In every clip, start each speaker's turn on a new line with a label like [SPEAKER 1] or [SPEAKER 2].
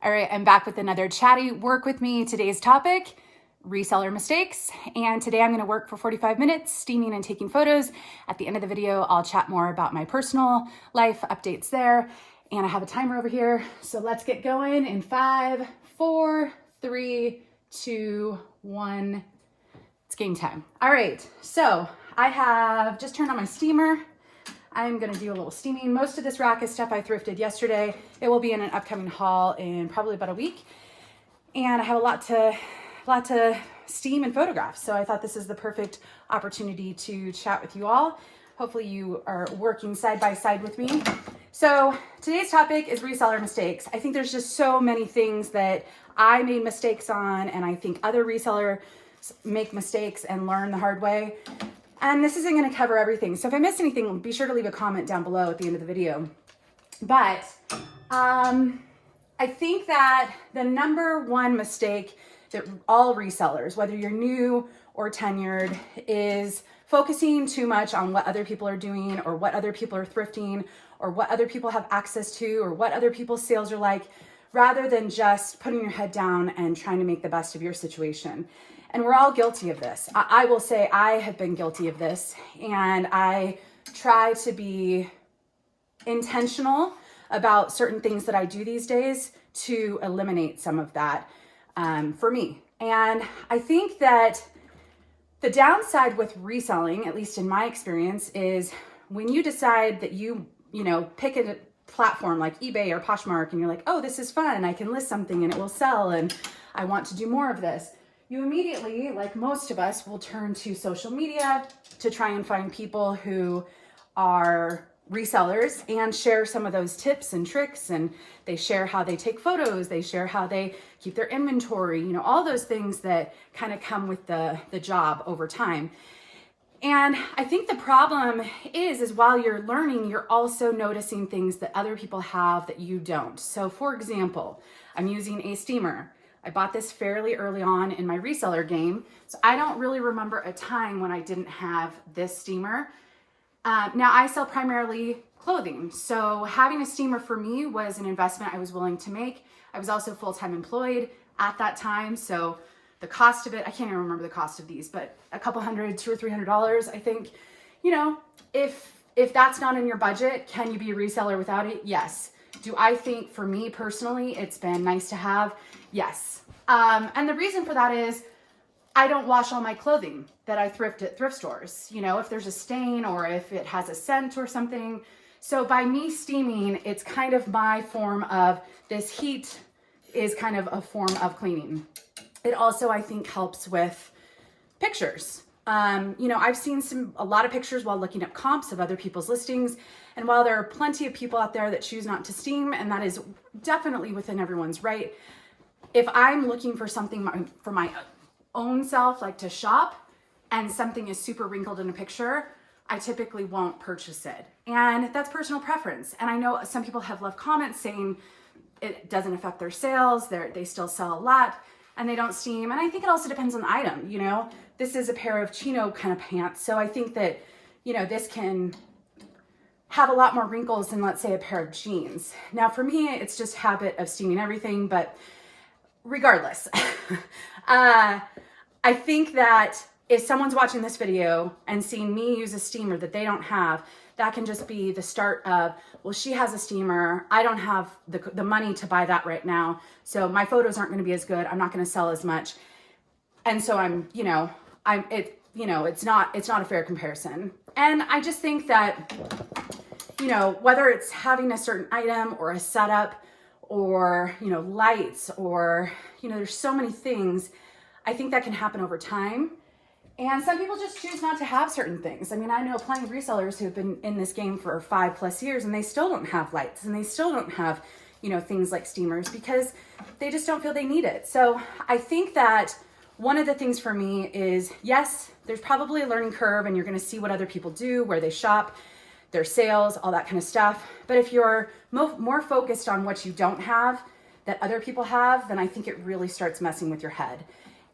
[SPEAKER 1] All right, I'm back with another Chatty Work With Me. Today's topic, reseller mistakes. And today I'm gonna work for 45 minutes, steaming and taking photos. At the end of the video, I'll chat more about my personal life, updates there. And I have a timer over here. So let's get going in 5, 4, 3, 2, 1. It's game time. All right, so I have just turned on my steamer. I'm gonna do a little steaming. Most of this rack is stuff I thrifted yesterday. It will be in an upcoming haul in probably about a week. And I have a lot to steam and photograph. So I thought this is the perfect opportunity to chat with you all. Hopefully you are working side by side with me. So today's topic is reseller mistakes. I think there's just so many things that I made mistakes on, and I think other resellers make mistakes and learn the hard way. And this isn't going to cover everything. So if I missed anything, be sure to leave a comment down below at the end of the video. But I think that the number one mistake that all resellers, whether you're new or tenured, is focusing too much on what other people are doing or what other people are thrifting or what other people have access to or what other people's sales are like, rather than just putting your head down and trying to make the best of your situation. And we're all guilty of this. I will say I have been guilty of this, and I try to be intentional about certain things that I do these days to eliminate some of that for me. And I think that the downside with reselling, at least in my experience, is when you decide that you pick a platform like eBay or Poshmark and you're like, oh, this is fun, I can list something and it will sell and I want to do more of this. You immediately, like most of us, will turn to social media to try and find people who are resellers and share some of those tips and tricks, and they share how they take photos, they share how they keep their inventory, all those things that kind of come with the job over time. And I think the problem is while you're learning, you're also noticing things that other people have that you don't. So for example, I'm using a steamer. I bought this fairly early on in my reseller game, so I don't really remember a time when I didn't have this steamer. Now I sell primarily clothing, so having a steamer for me was an investment I was willing to make. I was also full-time employed at that time, so the cost of it, I can't even remember the cost of these, but a couple hundred, $200 or $300, I think. If that's not in your budget, can you be a reseller without it? Yes. Do I think for me personally, it's been nice to have? Yes. And the reason for that is I don't wash all my clothing that I thrift at thrift stores, if there's a stain or if it has a scent or something. So by me steaming, it's kind of my form of, this heat is kind of a form of cleaning. It also, I think, helps with pictures. I've seen a lot of pictures while looking up comps of other people's listings. And while there are plenty of people out there that choose not to steam, and that is definitely within everyone's right, if I'm looking for something for my own self, like to shop, and something is super wrinkled in a picture, I typically won't purchase it. And that's personal preference. And I know some people have left comments saying it doesn't affect their sales, they still sell a lot, and they don't steam. And I think it also depends on the item, This is a pair of chino kind of pants, so I think that, this can have a lot more wrinkles than, let's say, a pair of jeans. Now for me, it's just habit of steaming everything, but regardless, I think that if someone's watching this video and seeing me use a steamer that they don't have, that can just be the start of, well, she has a steamer, I don't have the money to buy that right now, so my photos aren't gonna be as good, I'm not gonna sell as much. And so it's not a fair comparison. And I just think that, whether it's having a certain item or a setup or, lights or, there's so many things, I think that can happen over time. And some people just choose not to have certain things. I mean, I know plenty of resellers who've been in this game for 5+ years and they still don't have lights and they still don't have, things like steamers because they just don't feel they need it. So I think that one of the things for me is, yes, there's probably a learning curve and you're gonna see what other people do, where they shop, their sales, all that kind of stuff. But if you're more focused on what you don't have that other people have, then I think it really starts messing with your head.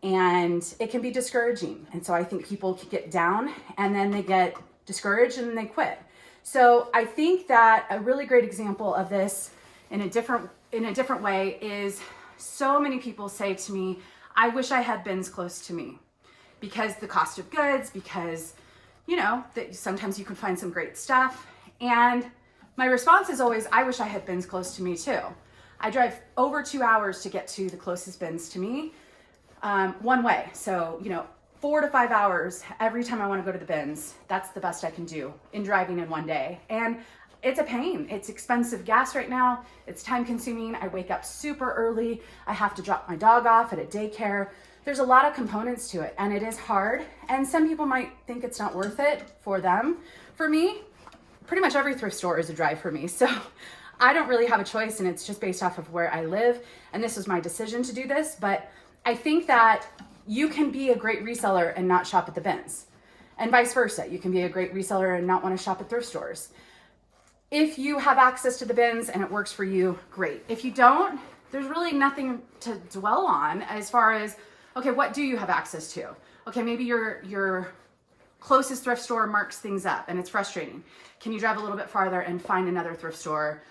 [SPEAKER 1] And it can be discouraging. And so I think people can get down and then they get discouraged and they quit. So I think that a really great example of this in a different in a different way is so many people say to me, I wish I had bins close to me because the cost of goods, because, you know, that sometimes you can find some great stuff. And my response is always, I wish I had bins close to me too. I drive over 2 hours to get to the closest bins to me, one way. So, you know, 4 to 5 hours every time I want to go to the bins. That's the best I can do in driving in one day. And it's a pain. It's expensive gas right now. It's time consuming. I wake up super early. I have to drop my dog off at a daycare. There's a lot of components to it and it is hard. And some people might think it's not worth it for them. For me, pretty much every thrift store is a drive for me. So I don't really have a choice and it's just based off of where I live. And this was my decision to do this. But I think that you can be a great reseller and not shop at the bins. And vice versa. You can be a great reseller and not want to shop at thrift stores. If you have access to the bins and it works for you, great. If you don't, there's really nothing to dwell on as far as, okay, what do you have access to? Okay, maybe your closest thrift store marks things up and it's frustrating. Can you drive a little bit farther and find another thrift store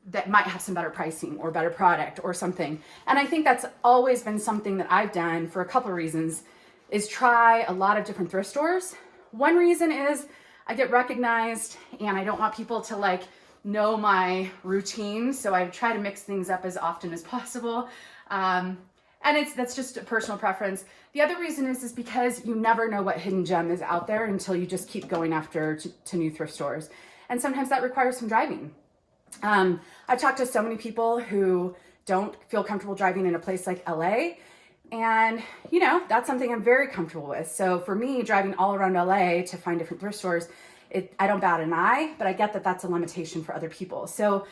[SPEAKER 1] that might have some better pricing or better product or something? And I think that's always been something that I've done for a couple of reasons, is try a lot of different thrift stores. One reason is I get recognized and I don't want people to like know my routine. So I try to mix things up as often as possible. And that's just a personal preference. The other reason is because you never know what hidden gem is out there until you just keep going after to new thrift stores. And sometimes that requires some driving. I've talked to so many people who don't feel comfortable driving in a place like LA. And, you know, that's something I'm very comfortable with. So for me, driving all around LA to find different thrift stores, I don't bat an eye, but I get that that's a limitation for other people. So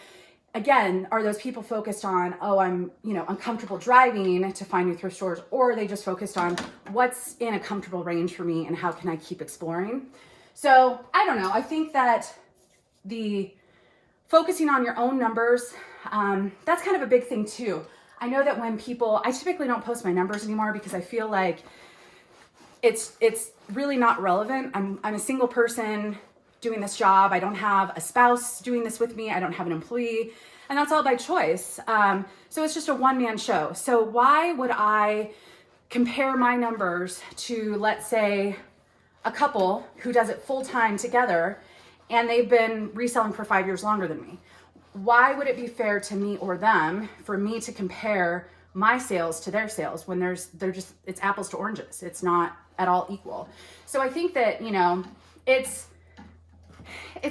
[SPEAKER 1] again, are those people focused on, oh, I'm uncomfortable driving to find new thrift stores, or are they just focused on what's in a comfortable range for me and how can I keep exploring? So I don't know. I think that the focusing on your own numbers, that's kind of a big thing too. I know that when I typically don't post my numbers anymore because I feel like it's really not relevant. I'm a single person doing this job. I don't have a spouse doing this with me. I don't have an employee, and that's all by choice. So it's just a one-man show. So why would I compare my numbers to, let's say, a couple who does it full-time together and they've been reselling for 5 years longer than me? Why would it be fair to me or them for me to compare my sales to their sales when it's apples to oranges? It's not at all equal. So I think that, you know, it's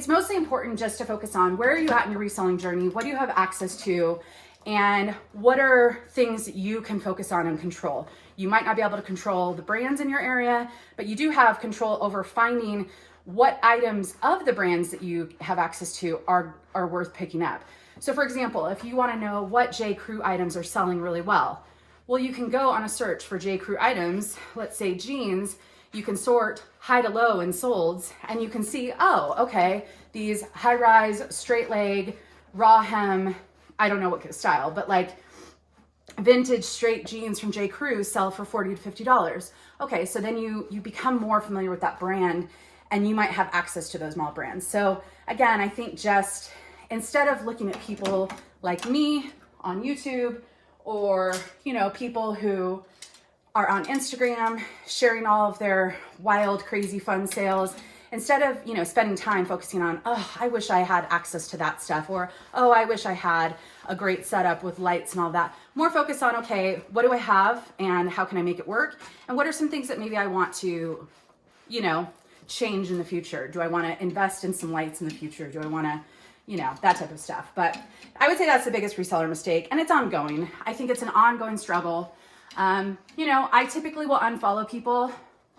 [SPEAKER 1] mostly important just to focus on where are you at in your reselling journey? What do you have access to? And what are things that you can focus on and control? You might not be able to control the brands in your area, but you do have control over finding what items of the brands that you have access to are worth picking up. So for example, if you want to know what J. Crew items are selling really well, you can go on a search for J. Crew items, let's say jeans. You can sort high to low in solds and you can see, oh, okay, these high-rise, straight leg, raw hem, I don't know what style, but like vintage straight jeans from J. Crew sell for $40 to $50. Okay, so then you become more familiar with that brand and you might have access to those mall brands. So again, I think just instead of looking at people like me on YouTube or, you know, people who are on Instagram sharing all of their wild, crazy, fun sales, instead of, you know, spending time focusing on, oh, I wish I had access to that stuff, or, oh, I wish I had a great setup with lights and all that, more focus on, okay, what do I have and how can I make it work? And what are some things that maybe I want to, you know, change in the future? Do I want to invest in some lights in the future? Do I want to, you know, that type of stuff? But I would say that's the biggest reseller mistake, and it's ongoing. I think it's an ongoing struggle. You know, I typically will unfollow people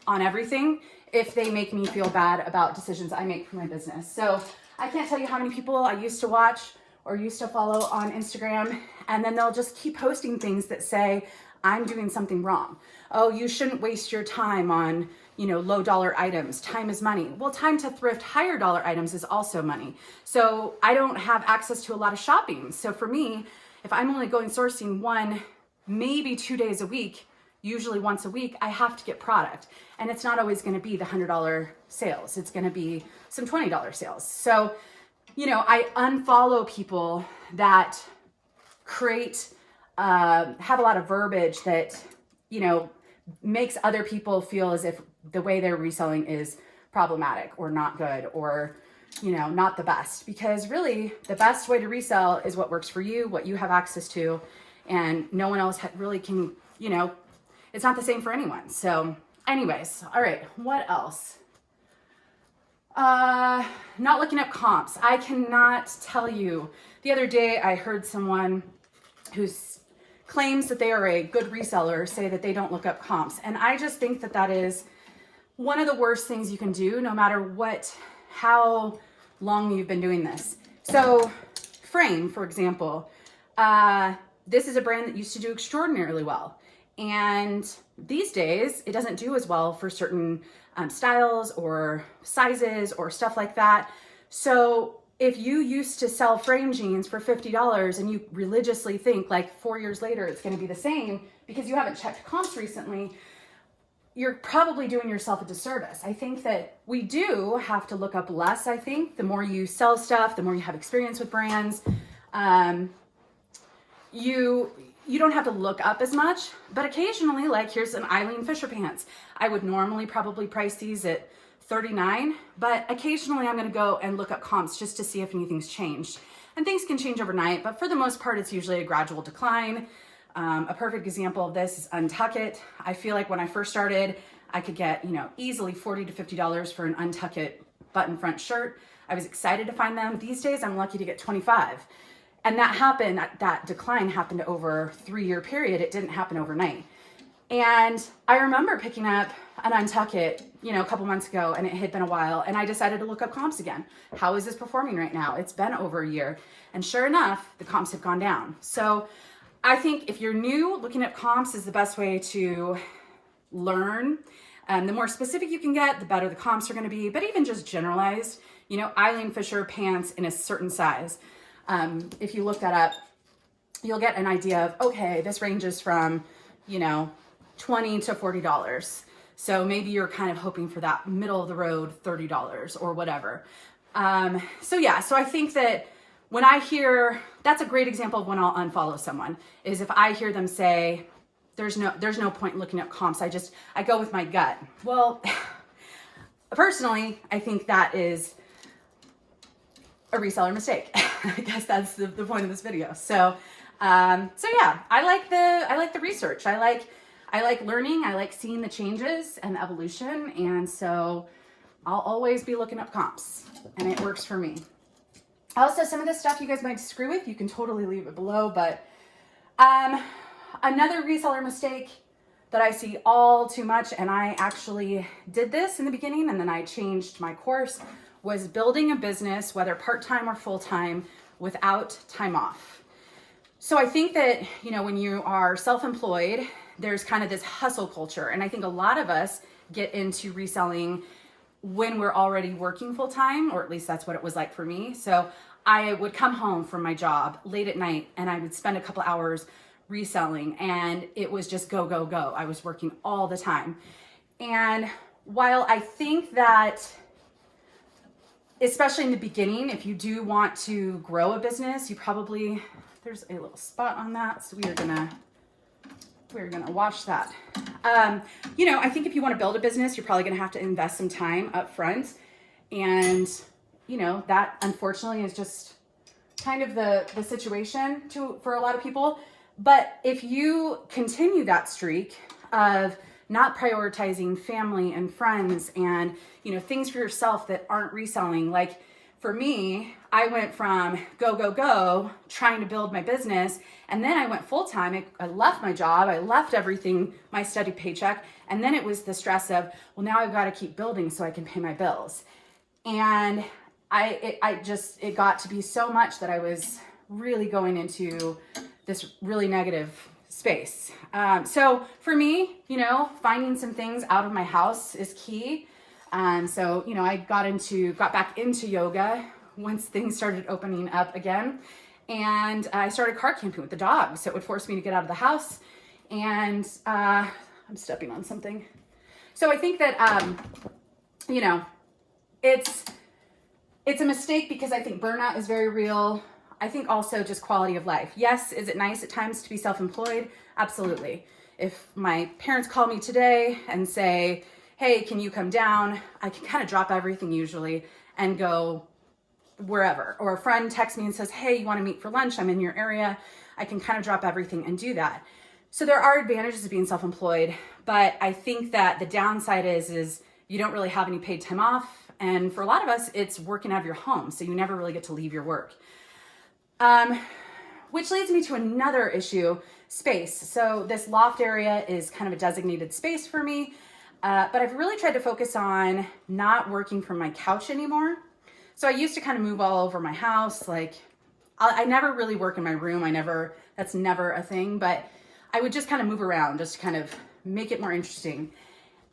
[SPEAKER 1] on everything if they make me feel bad about decisions I make for my business. So I can't tell you how many people I used to watch or used to follow on Instagram, and then they'll just keep posting things that say, I'm doing something wrong. Oh, you shouldn't waste your time on, you know, low dollar items. Time is money. Well, time to thrift higher dollar items is also money. So I don't have access to a lot of shopping. So for me, if I'm only going sourcing 1, maybe 2 days a week, usually once a week, I have to get product. And it's not always going to be the $100 sales. It's going to be some $20 sales. So, you know, I unfollow people that have a lot of verbiage that, you know, makes other people feel as if the way they're reselling is problematic or not good or, you know, not the best. Because really the best way to resell is what works for you, what you have access to, and no one else really can, you know, it's not the same for anyone. So anyways, all right, what else? Not looking up comps. I cannot tell you. The other day I heard someone who claims that they are a good reseller say that they don't look up comps. And I just think that that is one of the worst things you can do, no matter how long you've been doing this. So Frame, for example, this is a brand that used to do extraordinarily well. And these days it doesn't do as well for certain styles or sizes or stuff like that. So if you used to sell frame jeans for $50 and you religiously think like 4 years later it's going to be the same because you haven't checked comps recently, you're probably doing yourself a disservice. I think that we do have to look up less. I think the more you sell stuff, the more you have experience with brands, you don't have to look up as much, but occasionally, like here's an Eileen Fisher pants. I would normally probably price these at $39, but occasionally I'm gonna go and look up comps just to see if anything's changed. And things can change overnight, but for the most part, it's usually a gradual decline. A perfect example of this is Untucked. I feel like when I first started, I could get, you know, easily $40 to $50 for an Untucked button front shirt. I was excited to find them. These days, I'm lucky to get 25. And that decline happened over a 3-year period. It didn't happen overnight. And I remember picking up an Untucked, you know, a couple months ago, and it had been a while, and I decided to look up comps again. How is this performing right now? It's been over a year. And sure enough, the comps have gone down. So I think if you're new, looking at comps is the best way to learn. The more specific you can get, the better the comps are gonna be, but even just generalized, you know, Eileen Fisher pants in a certain size. If you look that up, you'll get an idea of, okay, this ranges from, you know, $20 to $40. So maybe you're kind of hoping for that middle of the road $30 or whatever. So yeah, so I think that when I hear, that's a great example of when I'll unfollow someone, is if I hear them say, there's no point in looking at comps. I go with my gut. Well, personally, I think that is a reseller mistake. I guess that's the point of this video. So yeah, I like the research. I like learning. I like seeing the changes and the evolution. And so I'll always be looking up comps, and it works for me. Also, some of this stuff you guys might disagree with, you can totally leave it below, but another reseller mistake that I see all too much, and I actually did this in the beginning and then I changed my course, was building a business, whether part-time or full-time, without time off. So I think that, you know, when you are self-employed, there's kind of this hustle culture. And I think a lot of us get into reselling when we're already working full-time, or at least that's what it was like for me. So I would come home from my job late at night and I would spend a couple hours reselling, and it was just go, go, go. I was working all the time. And while I think that, especially in the beginning, if you do want to grow a business, there's a little spot on that, so we're gonna wash that. You know, I think if you want to build a business, you're probably gonna have to invest some time up front, and you know, that unfortunately is just kind of the situation for a lot of people. But if you continue that streak of not prioritizing family and friends and, you know, things for yourself that aren't reselling, like for me, I went from go, go, go, trying to build my business, and then I went full-time. I left my job, I left everything, my steady paycheck, and then it was the stress of, well, now I've got to keep building so I can pay my bills. And it got to be so much that I was really going into this really negative space. So for me, you know, finding some things out of my house is key. So, you know, I got back into yoga once things started opening up again. And I started car camping with the dog. So it would force me to get out of the house. And I'm stepping on something. So I think that, you know, it's a mistake because I think burnout is very real. I think also just quality of life. Yes, is it nice at times to be self-employed? Absolutely. If my parents call me today and say, hey, can you come down? I can kind of drop everything usually and go wherever. Or a friend texts me and says, hey, you want to meet for lunch? I'm in your area. I can kind of drop everything and do that. So there are advantages of being self-employed, but I think that the downside is you don't really have any paid time off. And for a lot of us, it's working out of your home. So you never really get to leave your work. Which leads me to another issue, space. So this loft area is kind of a designated space for me, but I've really tried to focus on not working from my couch anymore. So I used to kind of move all over my house. Like I never really work in my room. That's never a thing, but I would just kind of move around just to kind of make it more interesting.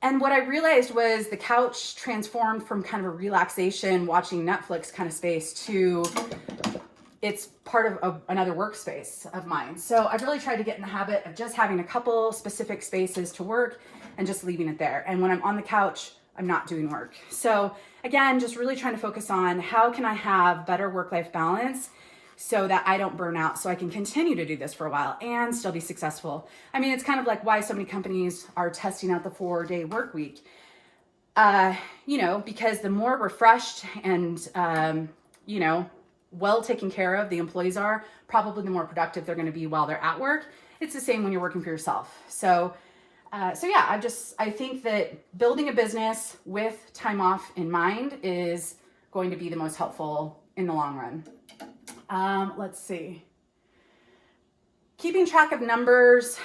[SPEAKER 1] And what I realized was the couch transformed from kind of a relaxation, watching Netflix kind of space to it's part of another workspace of mine. So I've really tried to get in the habit of just having a couple specific spaces to work and just leaving it there. And when I'm on the couch, I'm not doing work. So again, just really trying to focus on how can I have better work-life balance so that I don't burn out, so I can continue to do this for a while and still be successful. I mean, it's kind of like why so many companies are testing out the 4-day work week. Because the more refreshed and, well taken care of the employees are, probably the more productive they're going to be while they're at work. It's the same when you're working for yourself. So yeah, I think that building a business with time off in mind is going to be the most helpful in the long run. Let's see. Keeping track of numbers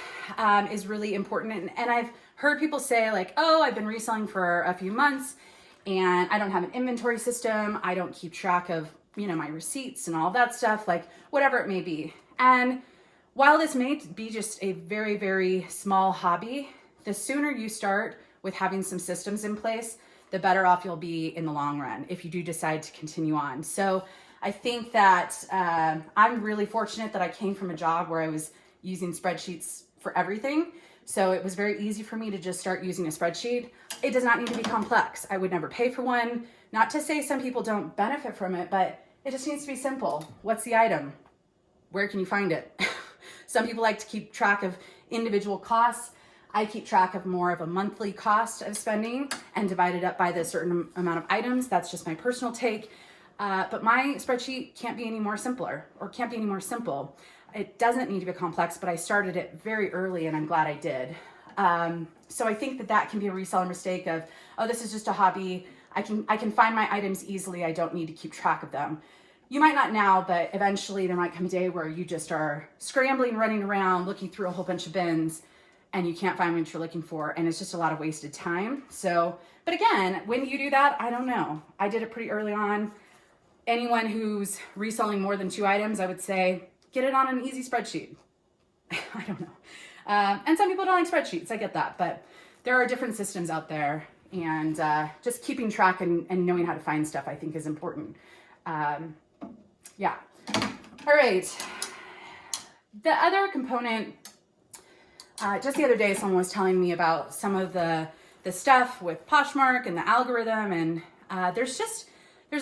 [SPEAKER 1] is really important. And I've heard people say like, oh, I've been reselling for a few months and I don't have an inventory system. I don't keep track of, my receipts and all that stuff, like whatever it may be. And while this may be just a very, very small hobby, the sooner you start with having some systems in place, the better off you'll be in the long run if you do decide to continue on. So I think that I'm really fortunate that I came from a job where I was using spreadsheets for everything. So it was very easy for me to just start using a spreadsheet. It does not need to be complex. I would never pay for one. Not to say some people don't benefit from it, but it just needs to be simple. What's the item? Where can you find it? Some people like to keep track of individual costs. I keep track of more of a monthly cost of spending and divide it up by the certain amount of items. That's just my personal take. But my spreadsheet can't be any more simpler or can't be any more simple. It doesn't need to be complex, but I started it very early and I'm glad I did. So I think that can be a reseller mistake of, oh, this is just a hobby. I can find my items easily. I don't need to keep track of them. You might not now, but eventually there might come a day where you just are scrambling, running around, looking through a whole bunch of bins and you can't find what you're looking for. And it's just a lot of wasted time. So, but again, when you do that, I don't know. I did it pretty early on. Anyone who's reselling more than 2 items, I would say, get it on an easy spreadsheet. I don't know. And some people don't like spreadsheets. I get that. But there are different systems out there. And just keeping track and knowing how to find stuff, I think, is important. Yeah. All right. The other component, just the other day, someone was telling me about some of the stuff with Poshmark and the algorithm. And there's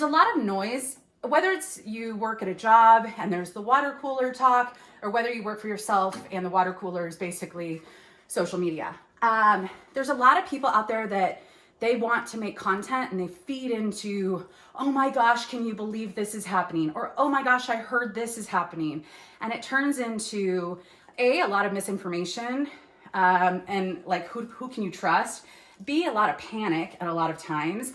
[SPEAKER 1] a lot of noise, whether it's you work at a job and there's the water cooler talk, or whether you work for yourself and the water cooler is basically social media. There's a lot of people out there that they want to make content and they feed into, oh my gosh, can you believe this is happening? Or, oh my gosh, I heard this is happening. And it turns into a lot of misinformation and like who can you trust? B, a lot of panic at a lot of times.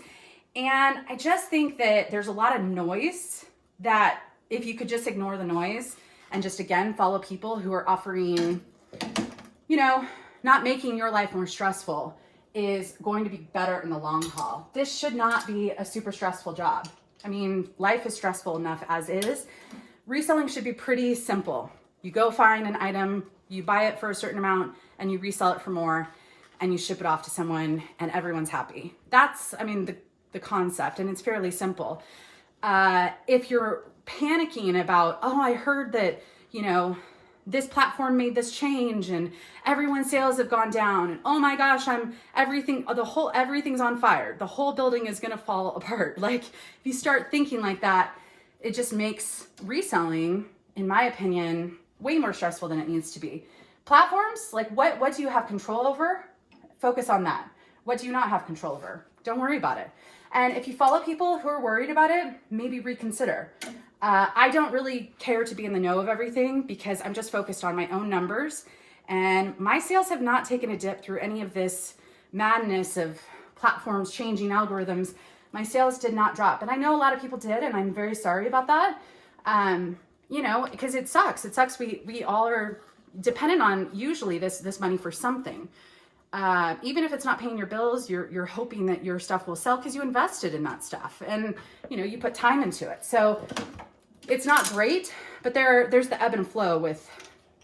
[SPEAKER 1] And I just think that there's a lot of noise that if you could just ignore the noise and just, again, follow people who are offering, not making your life more stressful is going to be better in the long haul. This should not be a super stressful job. I mean, life is stressful enough as is. Reselling should be pretty simple. You go find an item, you buy it for a certain amount, and you resell it for more, and you ship it off to someone, and everyone's happy. That's, the concept, and it's fairly simple. If you're panicking about, oh, I heard that, this platform made this change and everyone's sales have gone down and oh my gosh, everything's on fire. The whole building is going to fall apart. Like if you start thinking like that, it just makes reselling, in my opinion, way more stressful than it needs to be. Platforms, like what do you have control over? Focus on that. What do you not have control over? Don't worry about it. And if you follow people who are worried about it, maybe reconsider. I don't really care to be in the know of everything because I'm just focused on my own numbers. And my sales have not taken a dip through any of this madness of platforms changing algorithms. My sales did not drop. And I know a lot of people did, and I'm very sorry about that. You know, because it sucks. It sucks. We all are dependent on usually this money for something. Even if it's not paying your bills, you're hoping that your stuff will sell because you invested in that stuff and, you know, you put time into it. So it's not great, but there's the ebb and flow with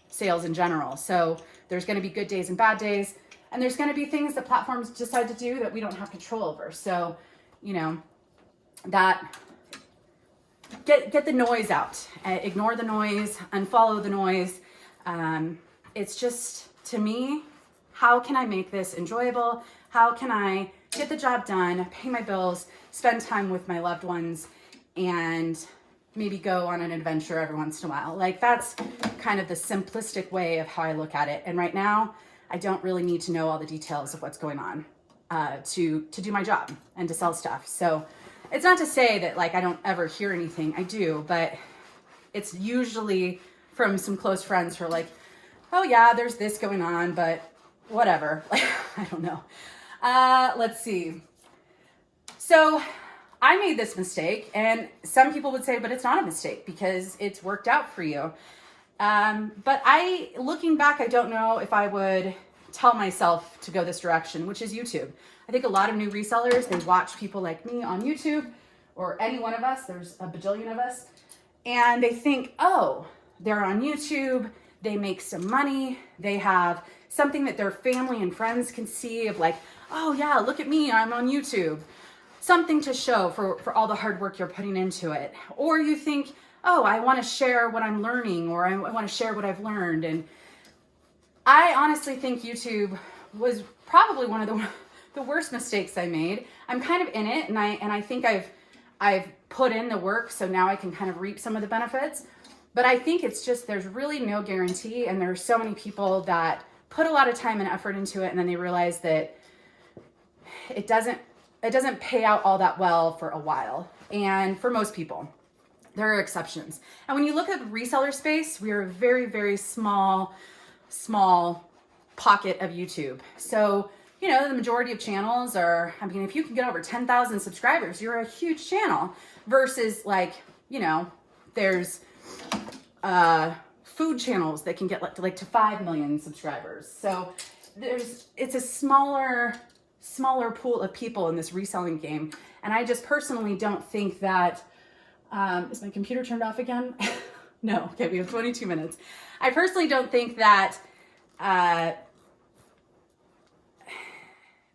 [SPEAKER 1] sales in general. So there's going to be good days and bad days, and there's going to be things that platforms decide to do that we don't have control over. So, you know, that get the noise out, ignore the noise, unfollow the noise. It's just, to me, how can I make this enjoyable? How can I get the job done, pay my bills, spend time with my loved ones, and maybe go on an adventure every once in a while? Like, that's kind of the simplistic way of how I look at it. And right now, I don't really need to know all the details of what's going on to do my job and to sell stuff. So it's not to say that like I don't ever hear anything. I do, but it's usually from some close friends who are like, oh yeah, there's this going on, but whatever. Like, I don't know. Let's see. So I made this mistake, and some people would say, but it's not a mistake because it's worked out for you. But looking back, I don't know if I would tell myself to go this direction, which is YouTube. I think a lot of new resellers, they watch people like me on YouTube, or any one of us, there's a bajillion of us, and they think, oh, they're on YouTube, they make some money, they have something that their family and friends can see of like, oh yeah, look at me, I'm on YouTube. Something to show for all the hard work you're putting into it. Or you think, oh, I want to share what I'm learning, or I want to share what I've learned. And I honestly think YouTube was probably one of the worst mistakes I made. I'm kind of in it, and I think I've put in the work, so now I can kind of reap some of the benefits. But I think it's just, there's really no guarantee, and there's so many people that put a lot of time and effort into it, and then they realize that it doesn't pay out all that well for a while. And for most people, there are exceptions. And when you look at reseller space, we are a very, very small pocket of YouTube. So, you know, the majority of channels are, I mean, if you can get over 10,000 subscribers, you're a huge channel versus like, you know, there's food channels that can get like to 5 million subscribers. So it's a smaller pool of people in this reselling game. And I just personally don't think that, is my computer turned off again? No, okay, we have 22 minutes. I personally don't think that, that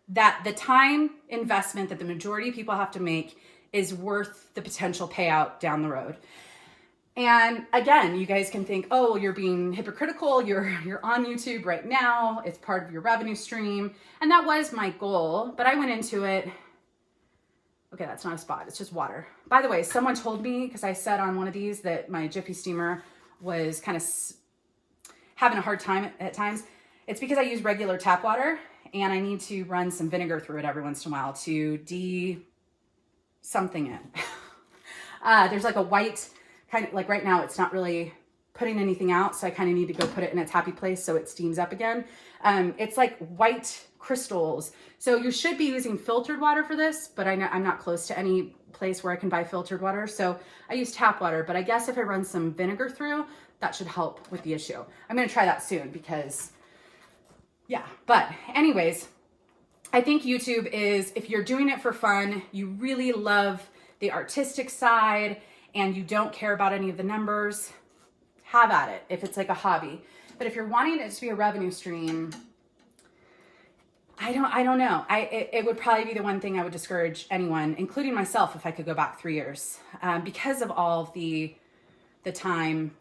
[SPEAKER 1] the time investment that the majority of people have to make is worth the potential payout down the road. And again, you guys can think, oh, you're being hypocritical. You're on YouTube right now. It's part of your revenue stream. And that was my goal, but I went into it. Okay, that's not a spot. It's just water. By the way, someone told me, because I said on one of these that my Jiffy steamer was kind of having a hard time at times. It's because I use regular tap water, and I need to run some vinegar through it every once in a while to something in. There's like a white, kind of like right now it's not really putting anything out, so I kind of need to go put it in its happy place so it steams up again. It's like white crystals. So you should be using filtered water for this, but I'm not close to any place where I can buy filtered water. So I use tap water, but I guess if I run some vinegar through, that should help with the issue. I'm going to try that soon because yeah, but anyways, I think YouTube is, if you're doing it for fun, you really love the artistic side, and you don't care about any of the numbers, have at it if it's like a hobby. But if you're wanting it to be a revenue stream, I don't know. It would probably be the one thing I would discourage anyone, including myself, if I could go back 3 years, because of all of the time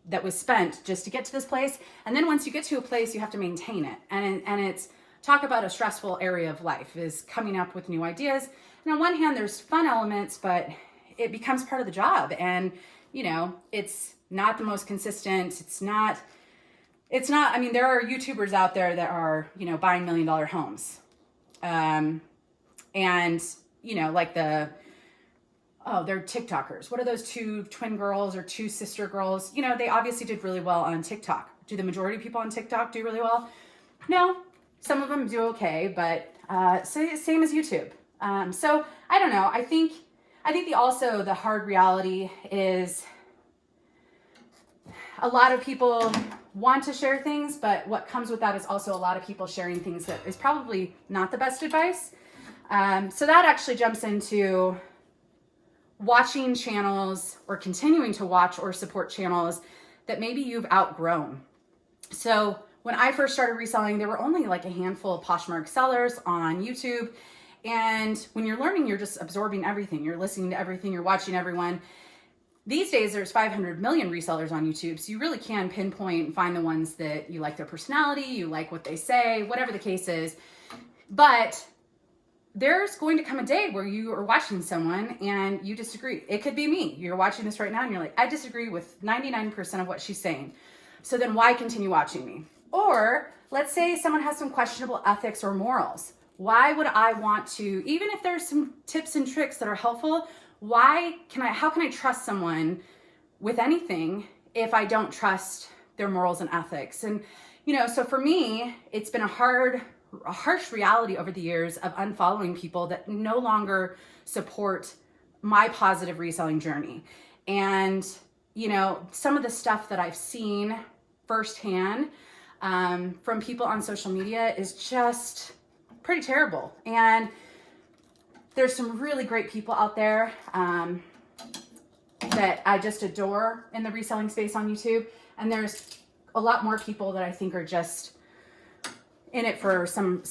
[SPEAKER 1] that was spent just to get to this place. And then once you get to a place, you have to maintain it. And it's, talk about a stressful area of life, is coming up with new ideas. And on one hand, there's fun elements, but it becomes part of the job. And, you know, it's not the most consistent. It's not, I mean, there are YouTubers out there that are, you know, buying $1 million homes. And, you know, like they're TikTokers. What are those two twin girls or two sister girls? You know, they obviously did really well on TikTok. Do the majority of people on TikTok do really well? No, some of them do okay, but same as YouTube. So I don't know. I think the hard reality is a lot of people want to share things, but what comes with that is also a lot of people sharing things that is probably not the best advice. So that actually jumps into watching channels or continuing to watch or support channels that maybe you've outgrown. So when I first started reselling, there were only like a handful of Poshmark sellers on YouTube. And when you're learning, you're just absorbing everything. You're listening to everything. You're watching everyone. These days, there's 500 million resellers on YouTube. So you really can pinpoint and find the ones that you like their personality, you like what they say, whatever the case is. But there's going to come a day where you are watching someone and you disagree. It could be me. You're watching this right now and you're like, I disagree with 99% of what she's saying. So then why continue watching me? Or let's say someone has some questionable ethics or morals. Why would I want to, even if there's some tips and tricks that are helpful, how can I trust someone with anything if I don't trust their morals and ethics? And, you know, so for me, it's been a harsh reality over the years of unfollowing people that no longer support my positive reselling journey. And, you know, some of the stuff that I've seen firsthand from people on social media is just pretty terrible. And there's some really great people out there that I just adore in the reselling space on YouTube. And there's a lot more people that I think are just in it for some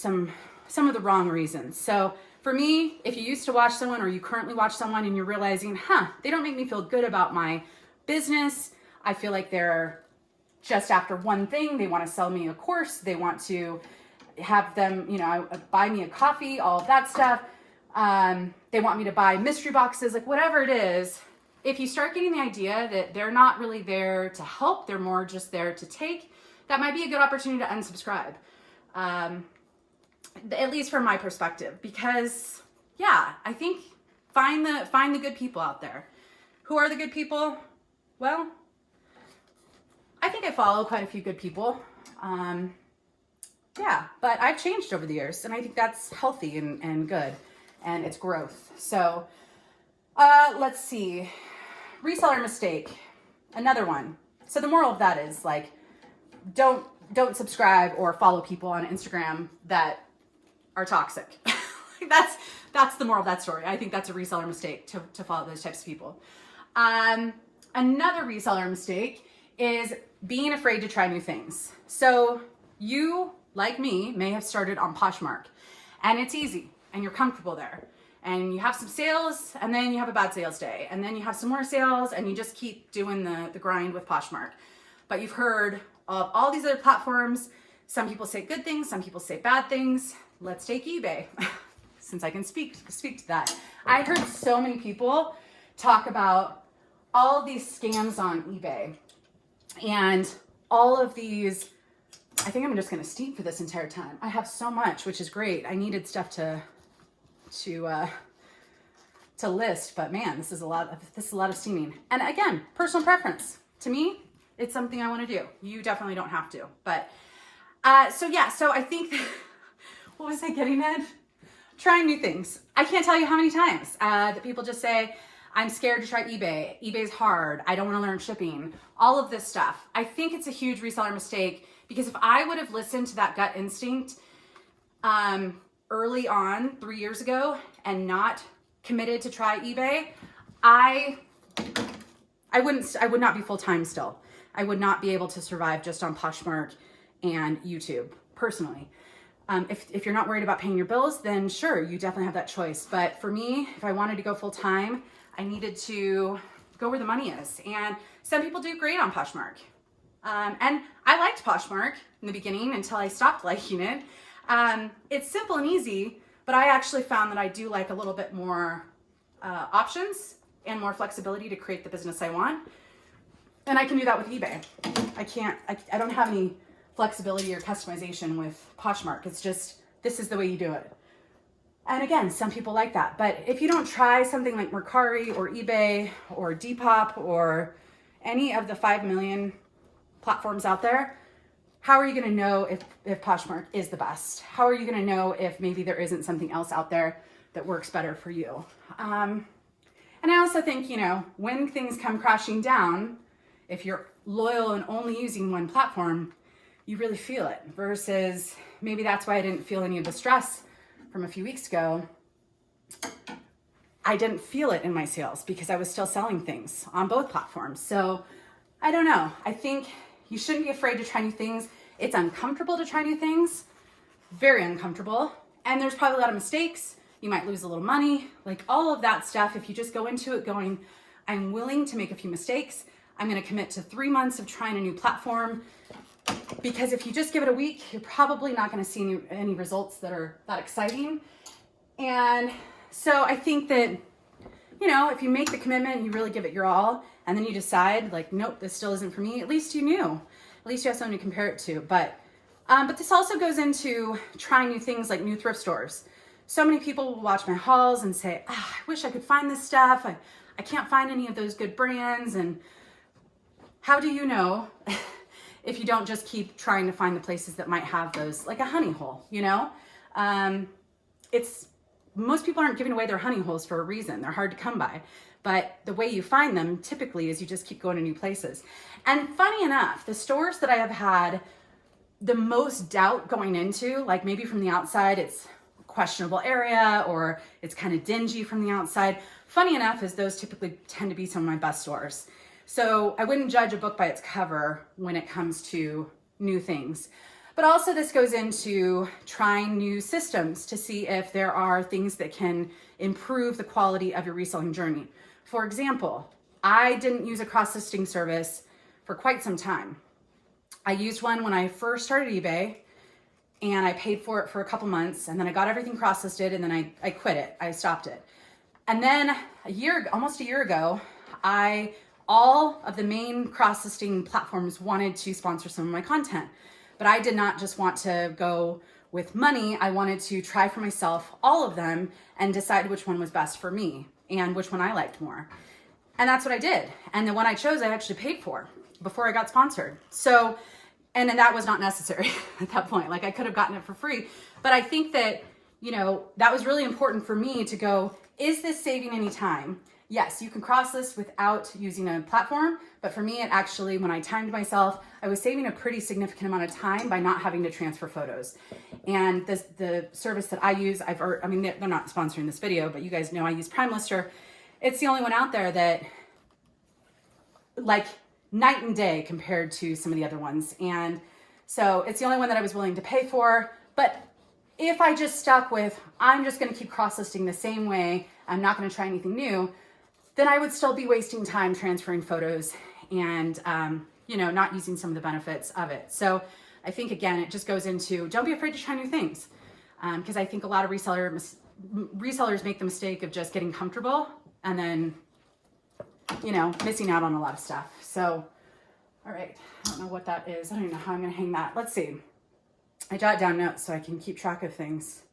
[SPEAKER 1] of the wrong reasons. So for me, if you used to watch someone or you currently watch someone and you're realizing, they don't make me feel good about my business. I feel like they're just after one thing. They want to sell me a course. They want to have them, you know, buy me a coffee, all of that stuff. They want me to buy mystery boxes, like whatever it is. If you start getting the idea that they're not really there to help, they're more just there to take, that might be a good opportunity to unsubscribe. At least from my perspective, because I think find the good people out there. Who are the good people? Well, I think I follow quite a few good people. But I've changed over the years and I think that's healthy and good and it's growth. So, let's see, reseller mistake, another one. So the moral of that is like, don't subscribe or follow people on Instagram that are toxic. That's the moral of that story. I think that's a reseller mistake to follow those types of people. Another reseller mistake is being afraid to try new things. So you, like me, may have started on Poshmark and it's easy and you're comfortable there and you have some sales and then you have a bad sales day and then you have some more sales and you just keep doing the grind with Poshmark. But you've heard of all these other platforms. Some people say good things, some people say bad things. Let's take eBay, since I can speak to that. I heard so many people talk about all of these scams on eBay and all of these. I think I'm just going to steam for this entire time. I have so much, which is great. I needed stuff to list, but man, this is a lot of steaming. And again, personal preference. To me, it's something I want to do. You definitely don't have to. But so I think what was I getting at? Trying new things. I can't tell you how many times that people just say, I'm scared to try eBay. eBay's hard. I don't want to learn shipping. All of this stuff. I think it's a huge reseller mistake because if I would have listened to that gut instinct early on 3 years ago and not committed to try eBay, I would not be full-time still. I would not be able to survive just on Poshmark and YouTube personally. If you're not worried about paying your bills, then sure, you definitely have that choice. But for me, if I wanted to go full time, I needed to go where the money is. And some people do great on Poshmark. And I liked Poshmark in the beginning until I stopped liking it. It's simple and easy, but I actually found that I do like a little bit more options and more flexibility to create the business I want. And I can do that with eBay. I don't have any flexibility or customization with Poshmark. It's just, this is the way you do it. And again, some people like that. But if you don't try something like Mercari or eBay or Depop or any of the 5 million platforms out there, how are you going to know if Poshmark is the best? How are you going to know if maybe there isn't something else out there that works better for you? And I also think, when things come crashing down, if you're loyal and only using one platform, you really feel it, versus maybe that's why I didn't feel any of the stress from a few weeks ago. I didn't feel it in my sales because I was still selling things on both platforms. So I don't know. I think you shouldn't be afraid to try new things. It's uncomfortable to try new things, very uncomfortable. And there's probably a lot of mistakes. You might lose a little money, like all of that stuff. If you just go into it going, I'm willing to make a few mistakes. I'm going to commit to 3 months of trying a new platform, because if you just give it a week, you're probably not going to see any results that are that exciting. And so I think that, if you make the commitment and you really give it your all, and then you decide like, nope, this still isn't for me, at least you knew. At least you have something to compare it to. But this also goes into trying new things like new thrift stores. So many people will watch my hauls and say, I wish I could find this stuff. I can't find any of those good brands. And how do you know if you don't just keep trying to find the places that might have those, like a honey hole, most people aren't giving away their honey holes for a reason. They're hard to come by. But the way you find them typically is you just keep going to new places. And funny enough, the stores that I have had the most doubt going into, like maybe from the outside, it's a questionable area or it's kind of dingy from the outside. Funny enough, is those typically tend to be some of my best stores. So I wouldn't judge a book by its cover when it comes to new things. But also this goes into trying new systems to see if there are things that can improve the quality of your reselling journey. For example, I didn't use a cross-listing service for quite some time. I used one when I first started eBay, and I paid for it for a couple months, and then I got everything cross-listed, and then I quit it. I stopped it. And then almost a year ago, all of the main cross-listing platforms wanted to sponsor some of my content. But I did not just want to go with money. I wanted to try for myself all of them and decide which one was best for me and which one I liked more. And that's what I did. And the one I chose, I actually paid for before I got sponsored. So, and then that was not necessary at that point. Like I could have gotten it for free. But I think that, that was really important for me to go, is this saving any time? Yes, you can cross list without using a platform, but for me, it actually, when I timed myself, I was saving a pretty significant amount of time by not having to transfer photos. And the service that I use, they're not sponsoring this video, but you guys know I use Prime Lister. It's the only one out there that, like, night and day compared to some of the other ones. And so it's the only one that I was willing to pay for. But if I just stuck with, I'm just going to keep cross-listing the same way, I'm not going to try anything new, then I would still be wasting time transferring photos and, not using some of the benefits of it. So I think, again, it just goes into, don't be afraid to try new things. Because I think a lot of resellers make the mistake of just getting comfortable and then, missing out on a lot of stuff. So, all right, I don't know what that is. I don't even know how I'm going to hang that. Let's see. I jot down notes so I can keep track of things.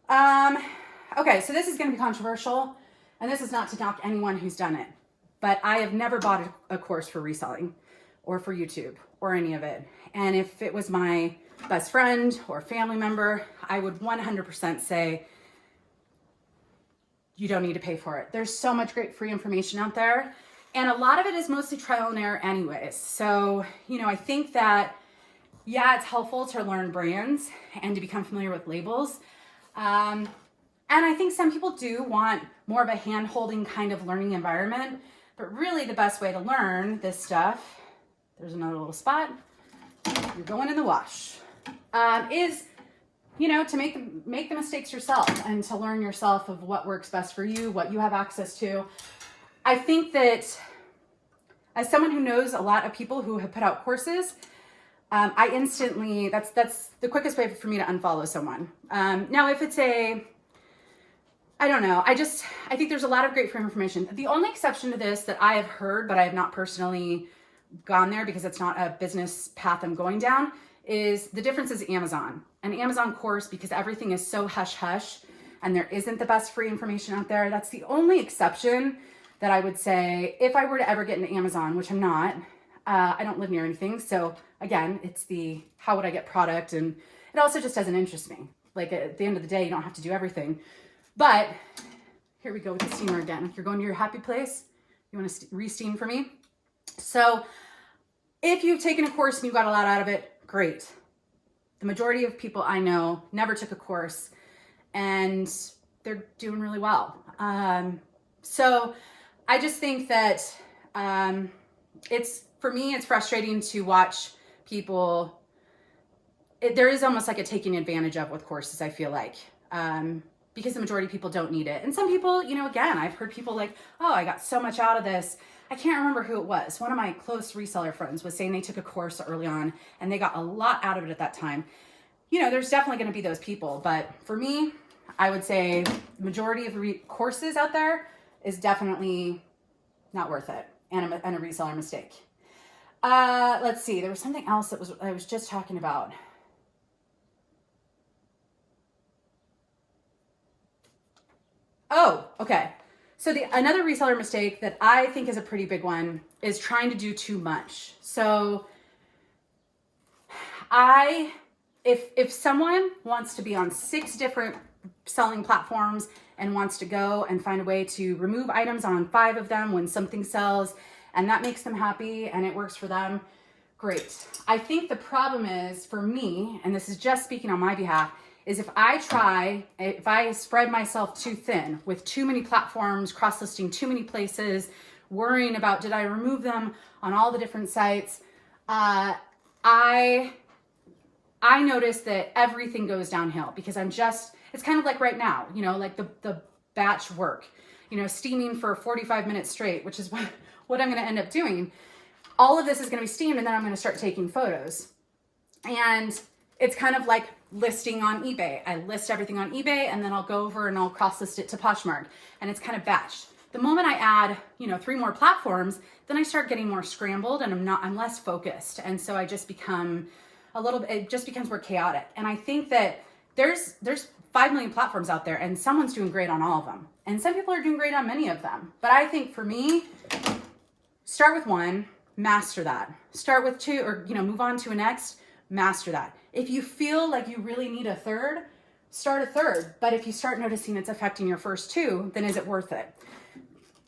[SPEAKER 1] Okay, so this is going to be controversial. And this is not to knock anyone who's done it, but I have never bought a course for reselling or for YouTube or any of it. And if it was my best friend or family member, I would 100% say, you don't need to pay for it. There's so much great free information out there. And a lot of it is mostly trial and error anyways. So, I think that, yeah, it's helpful to learn brands and to become familiar with labels. And I think some people do want more of a hand-holding kind of learning environment, but really the best way to learn this stuff, there's another little spot, you're going in the wash, is, to make the mistakes yourself and to learn yourself of what works best for you, what you have access to. I think that as someone who knows a lot of people who have put out courses, I instantly, that's the quickest way for me to unfollow someone. Now, if it's I don't know. I think there's a lot of great free information. The only exception to this that I have heard, but I have not personally gone there because it's not a business path I'm going down, is the difference is Amazon. An Amazon course, because everything is so hush hush and there isn't the best free information out there. That's the only exception that I would say if I were to ever get into Amazon, which I'm not. I don't live near anything. So again, it's the how would I get product, and it also just doesn't interest me. Like at the end of the day, you don't have to do everything. But here we go with the steamer again. You're going to your happy place. You want to re-steam for me? So if you've taken a course and you got a lot out of it, great. The majority of people I know never took a course and they're doing really well. So I just think that for me, it's frustrating to watch people. There is almost like a taking advantage of with courses, I feel like. Because the majority of people don't need it. And some people, you know, again, I've heard people like, oh, I got so much out of this. I can't remember who it was. One of my close reseller friends was saying they took a course early on and they got a lot out of it at that time. You know, there's definitely going to be those people. But for me, I would say the majority of courses out there is definitely not worth it and a reseller mistake. Let's see. There was something else that I was just talking about. Oh, okay. So another reseller mistake that I think is a pretty big one is trying to do too much. So if someone wants to be on 6 different selling platforms and wants to go and find a way to remove items on 5 of them when something sells and that makes them happy and it works for them, great. I think the problem is for me, and this is just speaking on my behalf, is if I spread myself too thin with too many platforms, cross-listing too many places, worrying about did I remove them on all the different sites, I notice that everything goes downhill because it's kind of like right now, you know, like the batch work, you know, steaming for 45 minutes straight, which is what I'm going to end up doing. All of this is going to be steamed and then I'm going to start taking photos. And it's kind of like listing on eBay. I list everything on eBay and then I'll go over and I'll cross list it to Poshmark, and it's kind of batched. The moment I add, you know, 3 more platforms, then I start getting more scrambled and I'm less focused. And so I just become it just becomes more chaotic. And I think that there's 5 million platforms out there and someone's doing great on all of them. And some people are doing great on many of them. But I think for me, start with 1, master that. Start with 2, or, you know, move on to a next, master that. If you feel like you really need a 3rd, start a 3rd. But if you start noticing it's affecting your first 2, then is it worth it?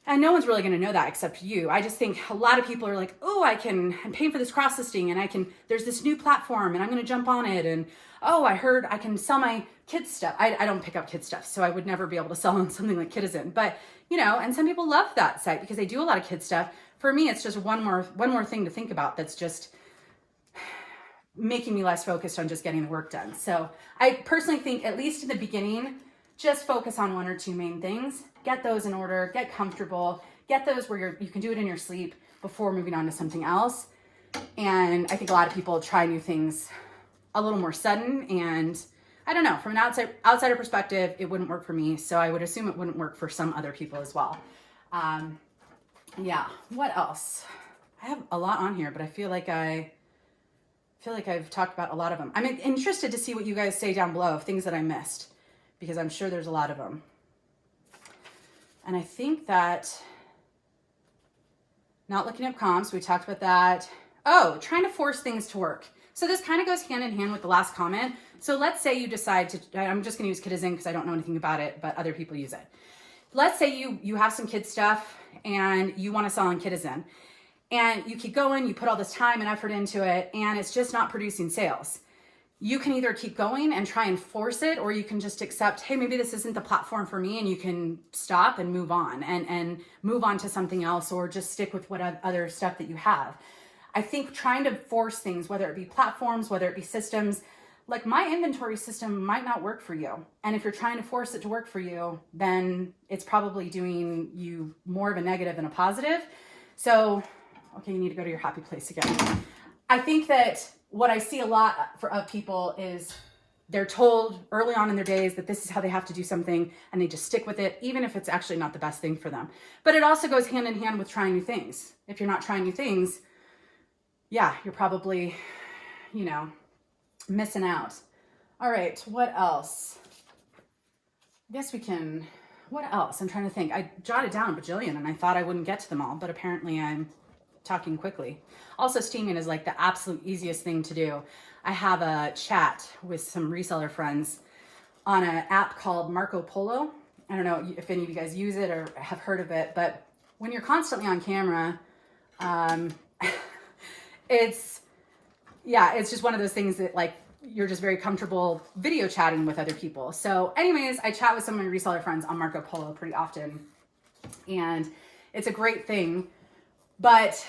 [SPEAKER 1] And no one's really going to know that except you. I just think a lot of people are like, oh, I'm paying for this cross listing and there's this new platform and I'm going to jump on it. And oh, I heard I can sell my kids stuff. I don't pick up kids stuff, so I would never be able to sell on something like Kitizen. But, you know, and some people love that site because they do a lot of kids stuff. For me, it's just one more thing to think about that's just making me less focused on just getting the work done. So I personally think, at least in the beginning, just focus on 1 or 2 main things. Get those in order, get comfortable, get those where you can do it in your sleep before moving on to something else. And I think a lot of people try new things a little more sudden, and I don't know, from an outsider perspective, it wouldn't work for me. So I would assume it wouldn't work for some other people as well. Yeah, what else? I have a lot on here, but I feel like I've talked about a lot of them. I'm interested to see what you guys say down below of things that I missed, because I'm sure there's a lot of them. And I think that not looking up comps, we talked about that. Oh, trying to force things to work. So this kind of goes hand in hand with the last comment. So let's say you decide to, I'm just going to use Kitizen because I don't know anything about it, but other people use it. Let's say you have some kid stuff and you want to sell on Kitizen, and you keep going, you put all this time and effort into it, and it's just not producing sales. You can either keep going and try and force it, or you can just accept, hey, maybe this isn't the platform for me, and you can stop and move on and move on to something else, or just stick with what other stuff that you have. I think trying to force things, whether it be platforms, whether it be systems, like my inventory system might not work for you. And if you're trying to force it to work for you, then it's probably doing you more of a negative than a positive. So, okay, you need to go to your happy place again. I think that what I see a lot of people is they're told early on in their days that this is how they have to do something, and they just stick with it, even if it's actually not the best thing for them. But it also goes hand in hand with trying new things. If you're not trying new things, yeah, you're probably, you know, missing out. All right, what else? I guess we can, what else? I'm trying to think. I jotted down a bajillion and I thought I wouldn't get to them all, but apparently I'm talking quickly. Also, steaming is like the absolute easiest thing to do. I have a chat with some reseller friends on an app called Marco Polo. I don't know if any of you guys use it or have heard of it, but when you're constantly on camera, it's just one of those things that like you're just very comfortable video chatting with other people. So anyways, I chat with some of my reseller friends on Marco Polo pretty often, and it's a great thing. But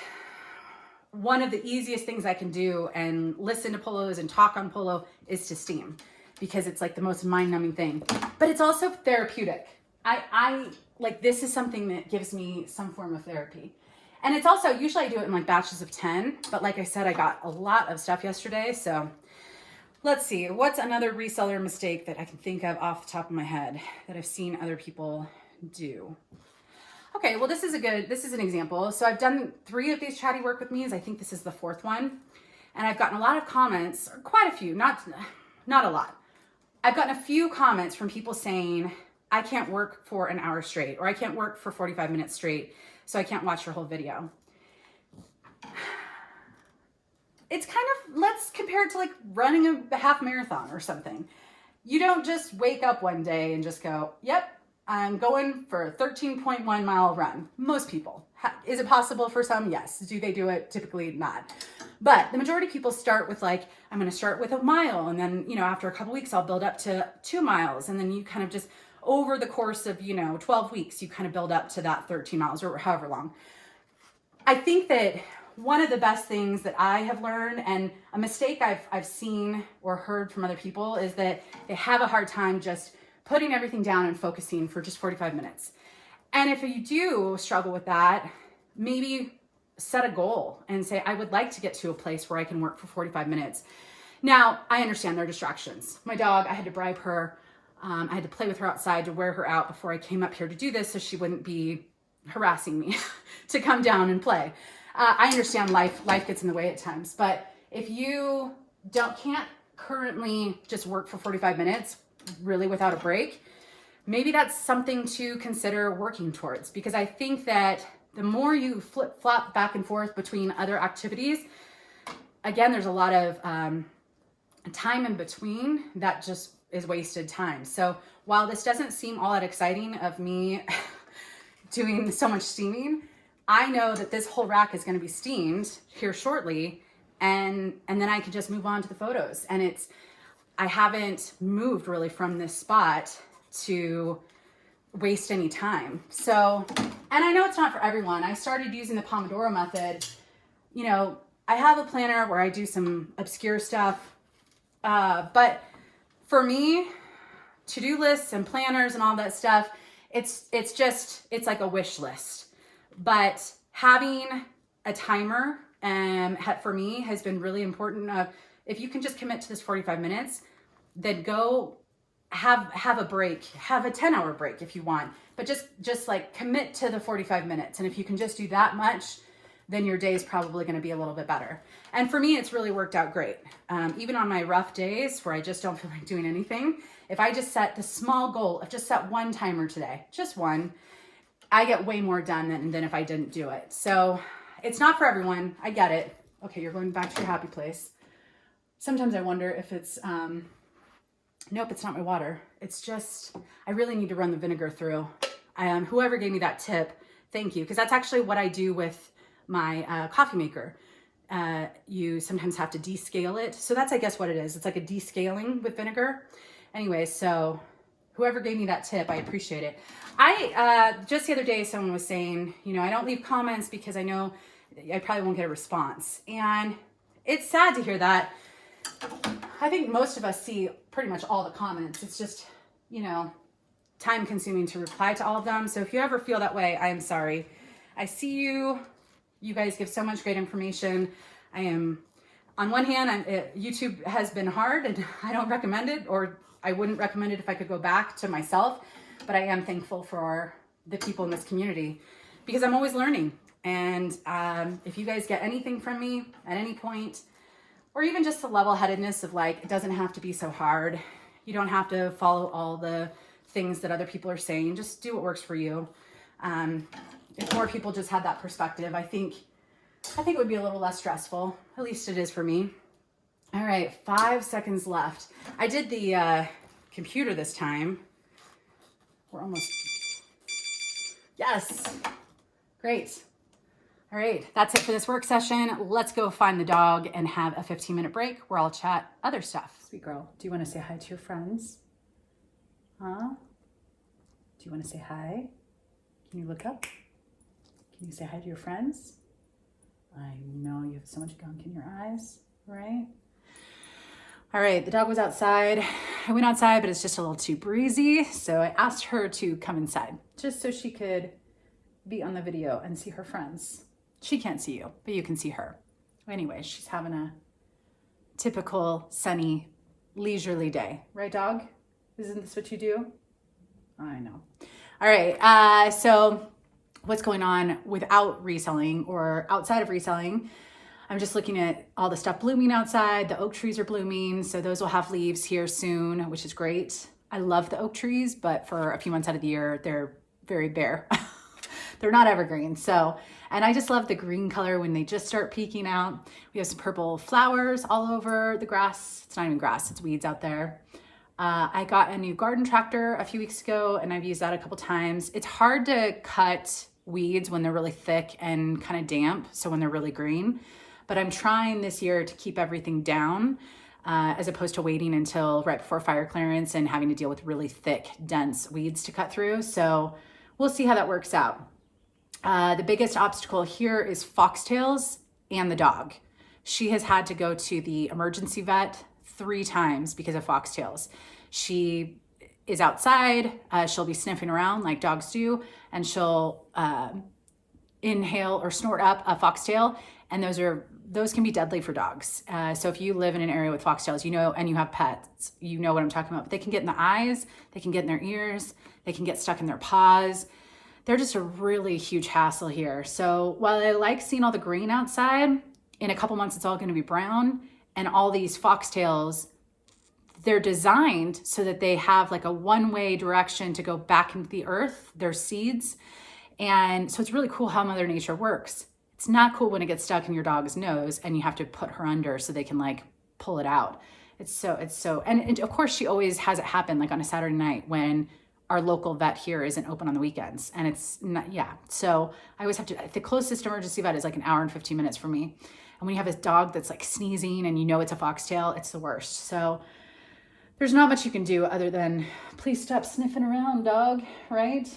[SPEAKER 1] one of the easiest things I can do and listen to polos and talk on polo is to steam, because it's like the most mind-numbing thing. But it's also therapeutic. I like, this is something that gives me some form of therapy. And it's also, usually I do it in like batches of 10, but like I said, I got a lot of stuff yesterday. So let's see, what's another reseller mistake that I can think of off the top of my head that I've seen other people do? Okay, well, this is an example. So I've done 3 of these Chatty work with me's. I think this is the 4th one. And I've gotten a lot of comments, or quite a few, not a lot. I've gotten a few comments from people saying, I can't work for an hour straight, or I can't work for 45 minutes straight, so I can't watch your whole video. It's kind of, let's compare it to like running a half marathon or something. You don't just wake up one day and just go, yep, I'm going for a 13.1 mile run. Most people. Is it possible for some? Yes. Do they do it? Typically not. But the majority of people start with like, I'm going to start with a mile. And then, you know, after a couple weeks, I'll build up to 2 miles. And then you kind of just, over the course of, 12 weeks, you kind of build up to that 13 miles or however long. I think that one of the best things that I have learned, and a mistake I've seen or heard from other people, is that they have a hard time just putting everything down and focusing for just 45 minutes. And if you do struggle with that, maybe set a goal and say, I would like to get to a place where I can work for 45 minutes. Now, I understand there are distractions. My dog, I had to bribe her. I had to play with her outside to wear her out before I came up here to do this, so she wouldn't be harassing me to come down and play. I understand life gets in the way at times, but if you can't currently just work for 45 minutes, really without a break, maybe that's something to consider working towards, because I think that the more you flip-flop back and forth between other activities, again, there's a lot of time in between that just is wasted time. So while this doesn't seem all that exciting of me doing so much steaming, I know that this whole rack is going to be steamed here shortly, and then I can just move on to the photos. And I haven't moved really from this spot to waste any time. So, and I know it's not for everyone. I started using the Pomodoro method. I have a planner where I do some obscure stuff, but for me, to-do lists and planners and all that stuff, it's like a wish list. But having a timer for me has been really important. If you can just commit to this 45 minutes, then go have a break, have a 10-hour break if you want, but just like commit to the 45 minutes. And if you can just do that much, then your day is probably going to be a little bit better. And for me, it's really worked out great. Even on my rough days where I just don't feel like doing anything, if I just set the small goal of just set one timer today, just one, I get way more done than if I didn't do it. So it's not for everyone. I get it. Okay, you're going back to your happy place. Sometimes I wonder if it's, nope, it's not my water. It's just, I really need to run the vinegar through. Whoever gave me that tip, thank you. Because that's actually what I do with my coffee maker. You sometimes have to descale it. So that's, I guess, what it is. It's like a descaling with vinegar. Anyway, so whoever gave me that tip, I appreciate it. Just the other day, someone was saying, I don't leave comments because I know I probably won't get a response. And it's sad to hear that. I think most of us see pretty much all the comments. It's just, time consuming to reply to all of them. So if you ever feel that way, I am sorry. I see you. You guys give so much great information. I am on one hand, YouTube has been hard and I don't recommend it, or I wouldn't recommend it if I could go back to myself, but I am thankful for the people in this community because I'm always learning. And if you guys get anything from me at any point, or even just the level-headedness of like, it doesn't have to be so hard. You don't have to follow all the things that other people are saying. Just do what works for you. If more people just had that perspective, I think it would be a little less stressful. At least it is for me. All right, 5 seconds left. I did the computer this time. We're almost, yes, great. All right, that's it for this work session. Let's go find the dog and have a 15-minute break where I'll chat other stuff. Sweet girl, do you want to say hi to your friends? Huh? Do you want to say hi? Can you look up? Can you say hi to your friends? I know you have so much gunk in your eyes, right? All right, the dog was outside. I went outside, but it's just a little too breezy. So I asked her to come inside just so she could be on the video and see her friends. She can't see you, but you can see her. Anyway, she's having a typical sunny, leisurely day. Right, dog? Isn't this what you do? I know. All right, so what's going on without reselling or outside of reselling? I'm just looking at all the stuff blooming outside. The oak trees are blooming, so those will have leaves here soon, which is great. I love the oak trees, but for a few months out of the year, they're very bare. They're not evergreen. So, and I just love the green color when they just start peeking out. We have some purple flowers all over the grass. It's not even grass, it's weeds out there. I got a new garden tractor a few weeks ago and I've used that a couple times. It's hard to cut weeds when they're really thick and kind of damp. So when they're really green, but I'm trying this year to keep everything down as opposed to waiting until right before fire clearance and having to deal with really thick, dense weeds to cut through. So we'll see how that works out. The biggest obstacle here is foxtails and the dog. She has had to go to the emergency vet 3 times because of foxtails. She is outside, she'll be sniffing around like dogs do, and she'll inhale or snort up a foxtail, and those can be deadly for dogs. So if you live in an area with foxtails, you know, and you have pets, you know what I'm talking about. But they can get in the eyes, they can get in their ears, they can get stuck in their paws. They're just a really huge hassle here. So while I like seeing all the green outside, in a couple months it's all gonna be brown, and all these foxtails, they're designed so that they have like a one-way direction to go back into the earth, their seeds. And so it's really cool how Mother Nature works. It's not cool when it gets stuck in your dog's nose and you have to put her under so they can like pull it out. It's so, and of course she always has it happen like on a Saturday night when our local vet here isn't open on the weekends. And it's not, yeah. So I always have to, the closest emergency vet is like an hour and 15 minutes for me. And when you have a dog that's like sneezing and you know it's a foxtail, it's the worst. So there's not much you can do other than please stop sniffing around, dog, right?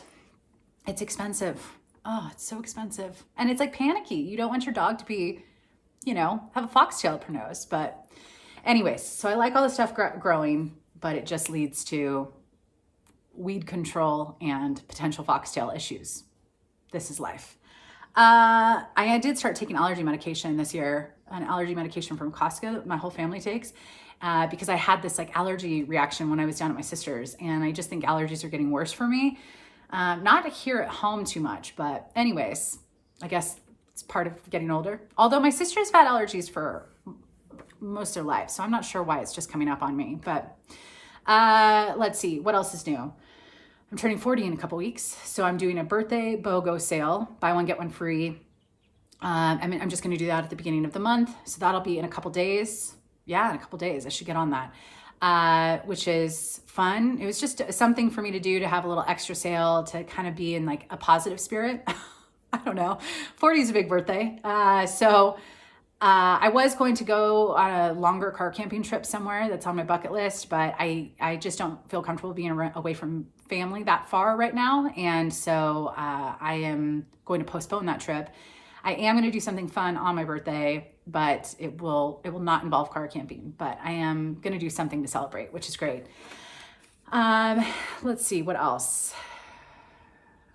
[SPEAKER 1] It's expensive. Oh, it's so expensive. And it's like panicky. You don't want your dog to be, you know, have a foxtail up her nose. But anyways, so I like all the stuff growing, but it just leads to weed control and potential foxtail issues. This is life. I did start taking allergy medication this year, an allergy medication from Costco that my whole family takes, because I had this like allergy reaction when I was down at my sister's, and I just think allergies are getting worse for me. Not here at home too much, but anyways, I guess it's part of getting older. Although my sister's had allergies for most of their life, so I'm not sure why it's just coming up on me, but let's see, what else is new? I'm turning 40 in a couple weeks, so I'm doing a birthday BOGO sale, buy one, get one free. I'm just gonna do that at the beginning of the month, so that'll be in a couple days. Yeah, in a couple days, I should get on that, which is fun. It was just something for me to do to have a little extra sale to kind of be in like a positive spirit. I don't know, 40 is a big birthday. So I was going to go on a longer car camping trip somewhere that's on my bucket list, but I just don't feel comfortable being away from family that far right now. And so I am going to postpone that trip. I am going to do something fun on my birthday, but it will not involve car camping, but I am going to do something to celebrate, which is great. Let's see what else.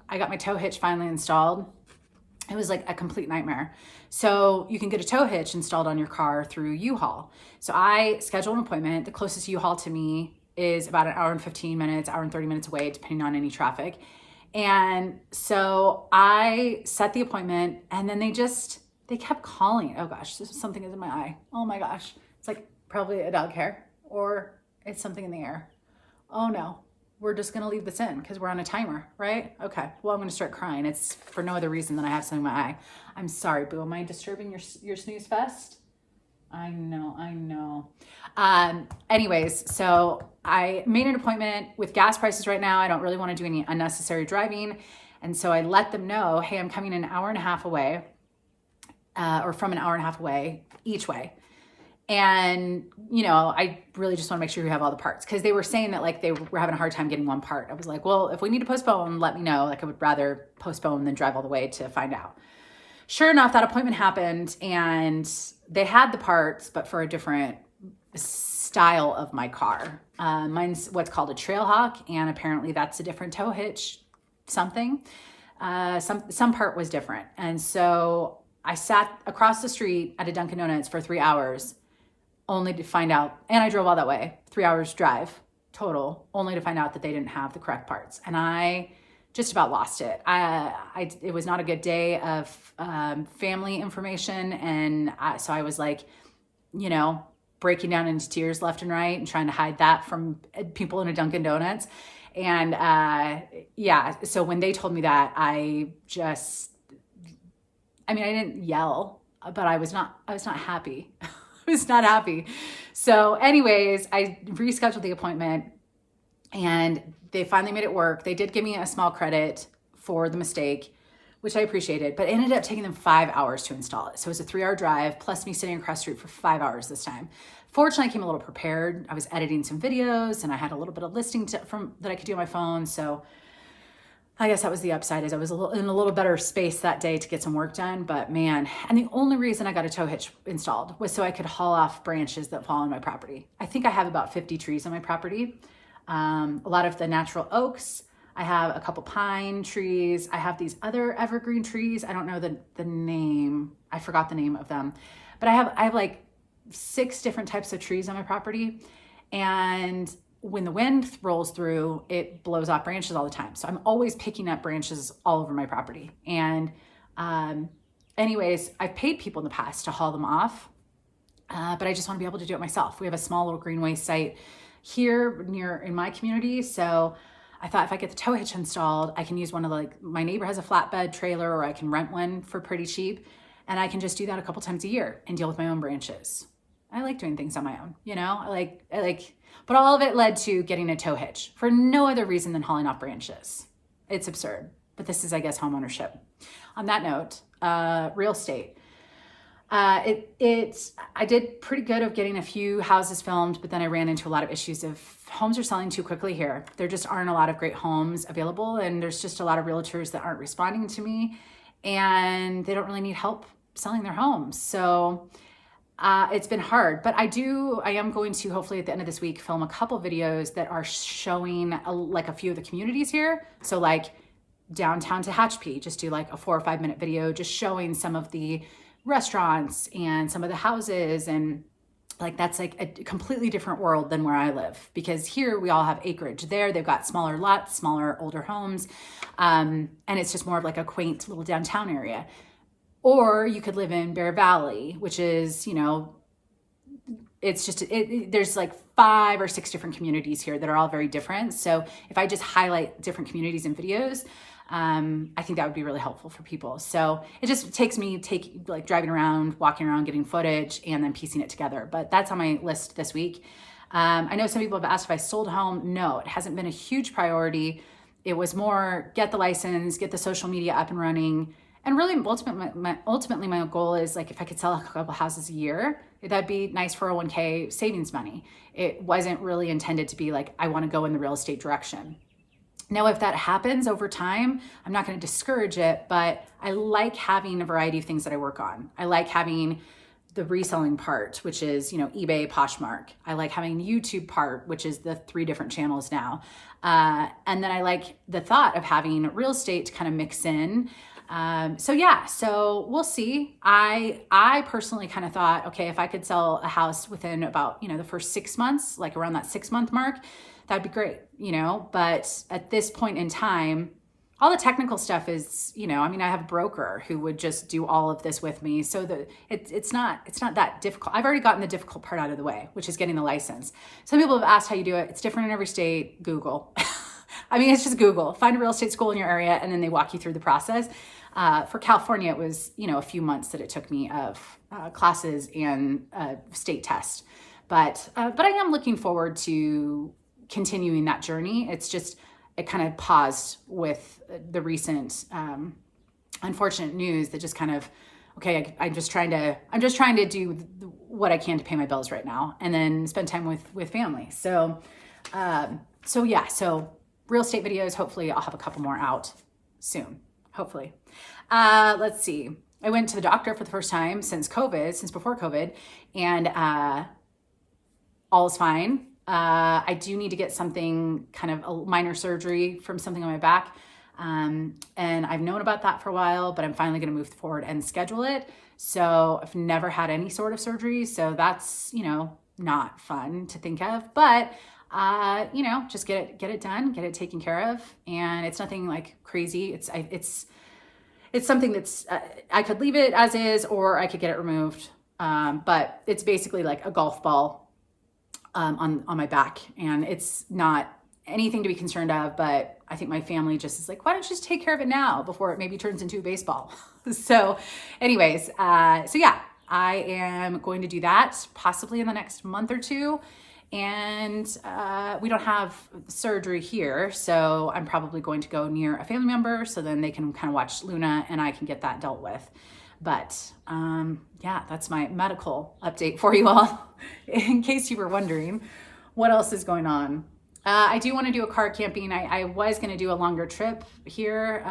[SPEAKER 1] I got my tow hitch finally installed. It was like a complete nightmare. So you can get a tow hitch installed on your car through U-Haul. So I scheduled an appointment. The closest U-Haul to me is about an hour and 15 minutes, hour and 30 minutes away, depending on any traffic. And so I set the appointment, and then they kept calling. Oh gosh, something is in my eye. Oh my gosh. It's like probably a dog hair, or it's something in the air. Oh no. We're just going to leave this in because we're on a timer, right? Okay. Well, I'm going to start crying. It's for no other reason than I have something in my eye. I'm sorry, boo. Am I disturbing your snooze fest? I know. Anyways, so I made an appointment. With gas prices right now, I don't really want to do any unnecessary driving. And so I let them know, hey, I'm coming an hour and a half away, or from an hour and a half away each way. And, I really just want to make sure you have all the parts, because they were saying that like they were having a hard time getting one part. I was like, well, if we need to postpone, let me know. Like I would rather postpone than drive all the way to find out. Sure enough, that appointment happened, and they had the parts, but for a different style of my car. Mine's what's called a Trailhawk, and apparently that's a different tow hitch something. Some part was different. And so I sat across the street at a Dunkin' Donuts for 3 hours, only to find out, and I drove all that way, 3 hours drive total, only to find out that they didn't have the correct parts. And I just about lost it. It was not a good day of family information. And so I was like, breaking down into tears left and right and trying to hide that from people in a Dunkin' Donuts. And so when they told me that, I didn't yell, but I was not happy. I was not happy. So anyways, I rescheduled the appointment, and they finally made it work. They did give me a small credit for the mistake, which I appreciated, but it ended up taking them 5 hours to install it. So it was a 3-hour drive, plus me sitting across the street for 5 hours this time. Fortunately, I came a little prepared. I was editing some videos, and I had a little bit of listing that I could do on my phone. So I guess that was the upside, is I was in a little better space that day to get some work done. But man, and the only reason I got a tow hitch installed was so I could haul off branches that fall on my property. I think I have about 50 trees on my property. A lot of the natural oaks. I have a couple pine trees. I have these other evergreen trees. I don't know the name. I forgot the name of them. But I have like 6 different types of trees on my property. And when the wind rolls through, it blows off branches all the time. So I'm always picking up branches all over my property. And anyways, I've paid people in the past to haul them off, but I just want to be able to do it myself. We have a small little green waste site here in my community. So I thought if I get the tow hitch installed, I can use one of my neighbor has a flatbed trailer, or I can rent one for pretty cheap. And I can just do that a couple times a year and deal with my own branches. I like doing things on my own, but all of it led to getting a tow hitch for no other reason than hauling off branches. It's absurd, but this is, I guess, home ownership. On that note, real estate. I did pretty good of getting a few houses filmed, but then I ran into a lot of issues of homes are selling too quickly here. There just aren't a lot of great homes available, and there's just a lot of realtors that aren't responding to me, and they don't really need help selling their homes. So it's been hard, but I am going to hopefully at the end of this week film a couple videos that are showing a few of the communities here. So like downtown Tehachapi, just do like a 4 or 5 minute video just showing some of the restaurants and some of the houses, and that's like a completely different world than where I live, because here we all have acreage. There they've got smaller lots, smaller older homes, and it's just more of like a quaint little downtown area. Or you could live in Bear Valley, which is, it's just, there's like 5 or 6 different communities here that are all very different. So if I just highlight different communities in videos, I think that would be really helpful for people. So it just takes me driving around, walking around, getting footage, and then piecing it together. But that's on my list this week. I know some people have asked if I sold a home. No, it hasn't been a huge priority. It was more get the license, get the social media up and running. And really, ultimately, my goal is if I could sell a couple houses a year, that'd be nice 401k savings money. It wasn't really intended to be I want to go in the real estate direction. Now, if that happens over time, I'm not going to discourage it, but I like having a variety of things that I work on. I like having the reselling part, which is, eBay, Poshmark. I like having the YouTube part, which is the 3 different channels now. And then I like the thought of having real estate to kind of mix in. So yeah, so we'll see. I personally kind of thought, okay, if I could sell a house within about, the first 6 months, like around that 6-month mark, that'd be great, but at this point in time, all the technical stuff is, I have a broker who would just do all of this with me. So it's not that difficult. I've already gotten the difficult part out of the way, which is getting the license. Some people have asked how you do it. It's different in every state. Google. It's just Google. Find a real estate school in your area, and then they walk you through the process. For California, it was, a few months that it took me of classes and state test. But I am looking forward to continuing that journey. It's just, it kind of paused with the recent unfortunate news that just kind of, okay, I'm just trying to do what I can to pay my bills right now, and then spend time with family. So yeah, so real estate videos, hopefully I'll have a couple more out soon, hopefully. Let's see. I went to the doctor for the first time since before COVID, and all is fine. I do need to get something, kind of a minor surgery from something on my back. And I've known about that for a while, but I'm finally going to move forward and schedule it. So I've never had any sort of surgery. So that's, not fun to think of, but, just get it done, get it taken care of. And it's nothing like crazy. It's something that's, I could leave it as is, or I could get it removed. But it's basically like a golf ball on my back, and it's not anything to be concerned of, but I think my family just is like, why don't you just take care of it now before it maybe turns into a baseball? So anyways, so yeah, I am going to do that possibly in the next month or two. And we don't have surgery here, so I'm probably going to go near a family member, so then they can kind of watch Luna and I can get that dealt with. But yeah, that's my medical update for you all, in case you were wondering what else is going on. I do want to do a car camping. I was going to do a longer trip here,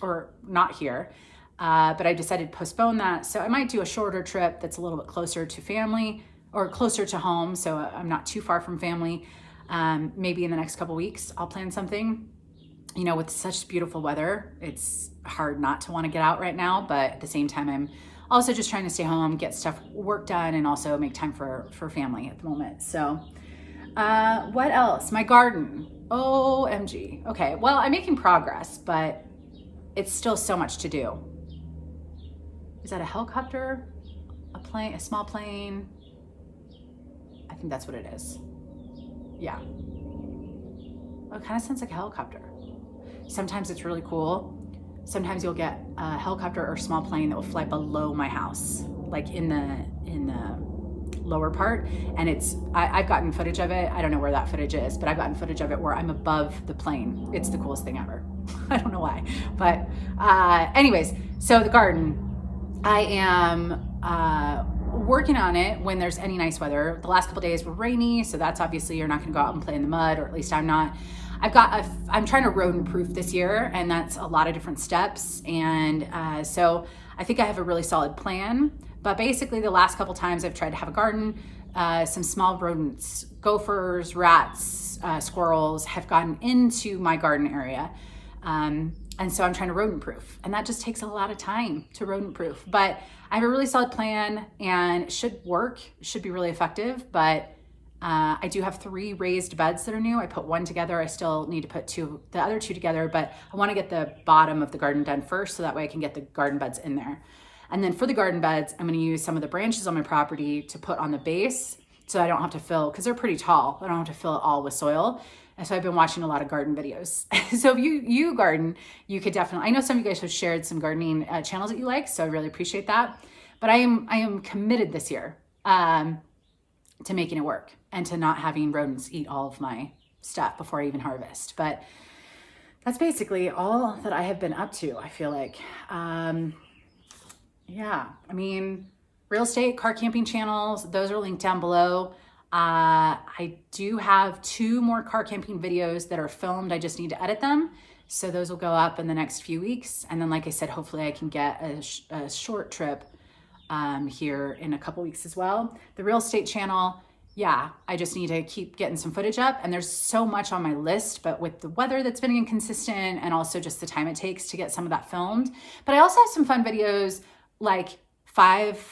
[SPEAKER 1] or not here, but I decided to postpone that. So I might do a shorter trip that's a little bit closer to family, or closer to home, so I'm not too far from family. Maybe in the next couple weeks, I'll plan something. With such beautiful weather, it's hard not to want to get out right now, but at the same time, I'm also just trying to stay home, get work done, and also make time for family at the moment. So what else? My garden. OMG. Okay, well, I'm making progress, but it's still so much to do. Is that a helicopter? A plane? A small plane? I think that's what it is. Yeah. Oh, it kind of sounds like a helicopter. Sometimes it's really cool. Sometimes you'll get a helicopter or a small plane that will fly below my house, like in the lower part. And I've gotten footage of it. I don't know where that footage is, but I've gotten footage of it where I'm above the plane. It's the coolest thing ever. I don't know why, but anyways, so the garden, I am working on it when there's any nice weather. The last couple days were rainy, so that's obviously you're not going to go out and play in the mud, or at least I'm not. I'm trying to rodent proof this year, and that's a lot of different steps. And so I think I have a really solid plan. But basically, the last couple times I've tried to have a garden, some small rodents, gophers, rats, squirrels have gotten into my garden area. And so I'm trying to rodent proof, and that just takes a lot of time to rodent proof. But I have a really solid plan, and it should work, should be really effective. But I do have 3 raised beds that are new. I put one together. I still need to put the other two together, but I want to get the bottom of the garden done first, so that way I can get the garden beds in there. And then for the garden beds, I'm going to use some of the branches on my property to put on the base, so I don't have to fill, because they're pretty tall, I don't have to fill it all with soil. And so I've been watching a lot of garden videos. So if you garden, you could definitely, I know some of you guys have shared some gardening channels that you like, so I really appreciate that. But I am committed this year to making it work, and to not having rodents eat all of my stuff before I even harvest. But that's basically all that I have been up to, I feel like. Yeah, real estate, car camping channels, those are linked down below. I do have 2 more car camping videos that are filmed. I just need to edit them. So those will go up in the next few weeks. And then, like I said, hopefully I can get a short trip here in a couple weeks as well. The real estate channel, yeah, I just need to keep getting some footage up, and there's so much on my list, but with the weather that's been inconsistent and also just the time it takes to get some of that filmed. But I also have some fun videos like five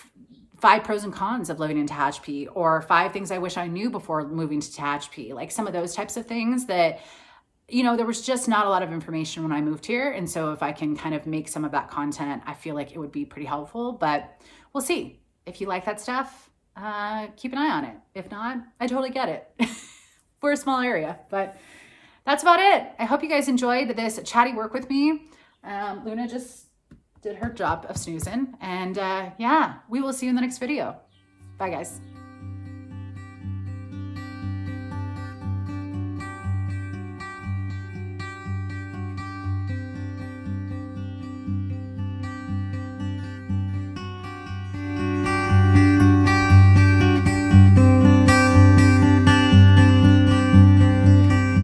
[SPEAKER 1] pros and cons of living in Tehachapi, or 5 things I wish I knew before moving to Tehachapi, like some of those types of things that, you know, there was just not a lot of information when I moved here. And so if I can kind of make some of that content, I feel like it would be pretty helpful, but we'll see. If you like that stuff, keep an eye on it. If not, I totally get it. We're a small area, but that's about it. I hope you guys enjoyed this chatty work with me. Luna just did her job of snoozing, and yeah, we will see you in the next video. Bye guys.